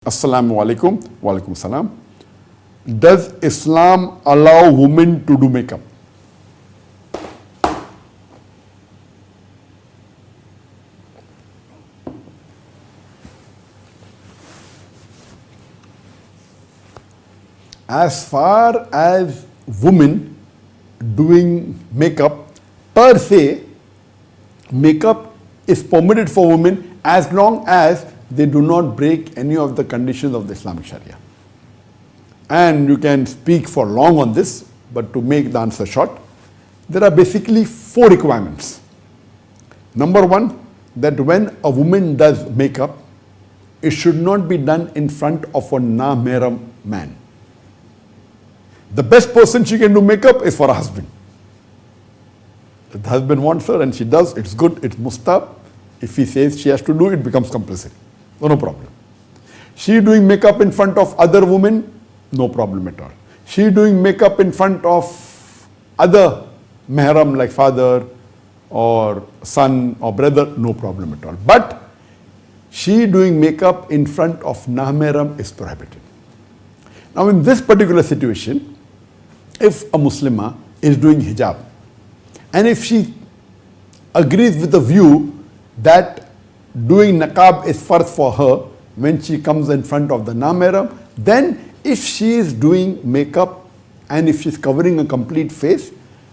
Assalamu alaikum. Walaikum salam. Does Islam allow women to do makeup? As far as women doing makeup, per se, makeup is permitted for women as long as they do not break any of the conditions of the Islamic Sharia. And you can speak for long on this, but to make the answer short, there are basically 4 requirements. Number 1, that when a woman does makeup, it should not be done in front of a na-mahram man. The best person she can do makeup is for her husband. If the husband wants her and she does, it's good, it's mustab. If he says she has to do it, it becomes compulsory. No problem. She doing makeup in front of other women, no problem at all. She doing makeup in front of other mahram like father or son or brother, no problem at all. But she doing makeup in front of na-mahram is prohibited. Now in this particular situation, if a Muslimah is doing hijab and if she agrees with the view that doing niqab is farz for her when she comes in front of the na-mahram, then if she is doing makeup and if she's covering a complete face,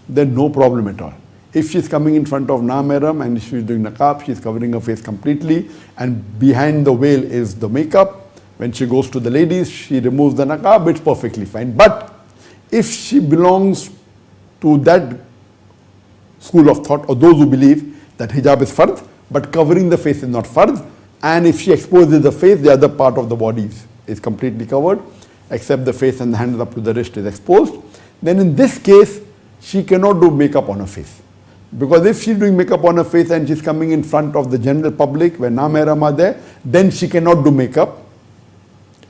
then no problem at all. If she's coming in front of na-mahram and she's doing niqab, she's covering her face completely and behind the veil is the makeup. When she goes to the ladies, she removes the niqab, it's perfectly fine. But if she belongs to that school of thought or those who believe that hijab is farz, but covering the face is not farz, and if she exposes the face, the other part of the body is completely covered, except the face and the hands up to the wrist is exposed, then in this case, she cannot do makeup on her face. Because if she's doing makeup on her face and she's coming in front of the general public where na-mahram are there, then she cannot do makeup.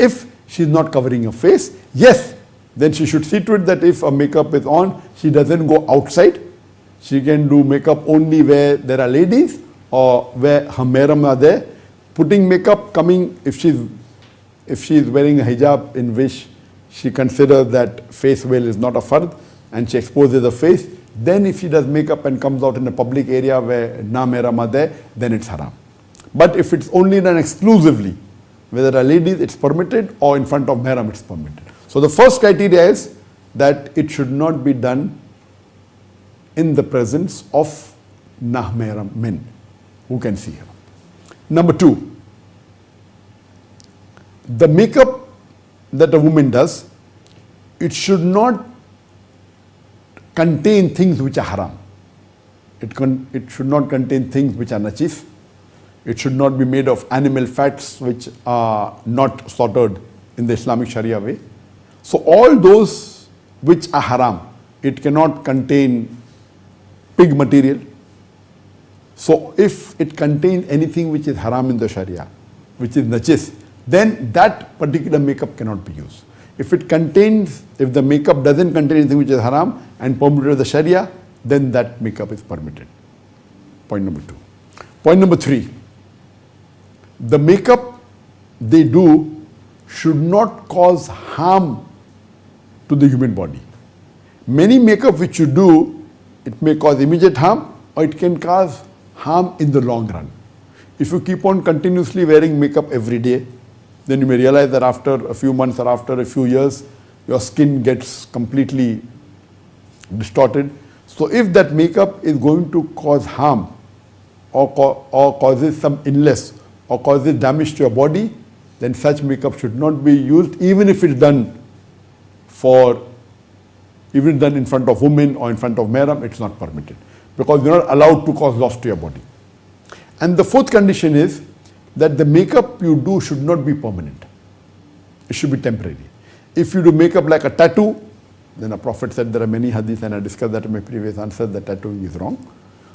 If she's not covering her face, yes, then she should see to it that if a makeup is on, she doesn't go outside. She can do makeup only where there are ladies or where her mahram are there. Putting makeup, coming, if she's wearing a hijab in which she considers that face veil is not a fard and she exposes the face, then if she does makeup and comes out in a public area where na-mahram are there, then it's haram. But if it's only done exclusively, where there are ladies, it's permitted, or in front of mahram, it's permitted. So the first criteria is that it should not be done in the presence of na-mahram men who can see her. Number 2, the makeup that a woman does, it should not contain things which are haram. It should not contain things which are najis. It should not be made of animal fats which are not slaughtered in the Islamic Sharia way. So all those which are haram, it cannot contain pig material. So if it contains anything which is haram in the Sharia, which is najis, then that particular makeup cannot be used. If the makeup doesn't contain anything which is haram and permitted of the Sharia, then that makeup is permitted. Point number 2. Point number 3, the makeup they do should not cause harm to the human body. Many makeup which you do, it may cause immediate harm or it can cause harm in the long run. If you keep on continuously wearing makeup every day, then you may realize that after a few months or after a few years, your skin gets completely distorted. So if that makeup is going to cause harm or causes some illness or causes damage to your body, then such makeup should not be used, even if it's done in front of women or in front of mahram, it's not permitted. Because you're not allowed to cause loss to your body. And the 4th condition is that the makeup you do should not be permanent. It should be temporary. If you do makeup like a tattoo, then a Prophet said there are many hadiths, and I discussed that in my previous answer, that tattooing is wrong.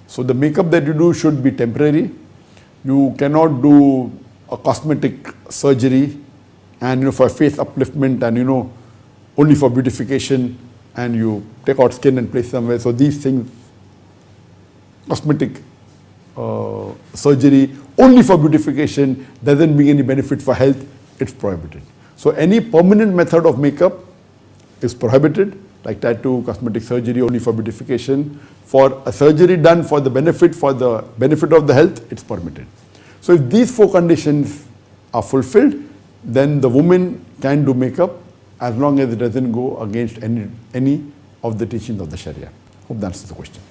So the makeup that you do should be temporary. You cannot do a cosmetic surgery and for face upliftment and only for beautification, and you take out skin and place somewhere. So these things, cosmetic surgery only for beautification doesn't bring any benefit for health. it's prohibited. So any permanent method of makeup is prohibited, like tattoo, cosmetic surgery, only for beautification. For a surgery done for the benefit of the health, it's permitted. So if these 4 conditions are fulfilled, then the woman can do makeup as long as it doesn't go against any of the teachings of the Sharia. Hope that answers the question.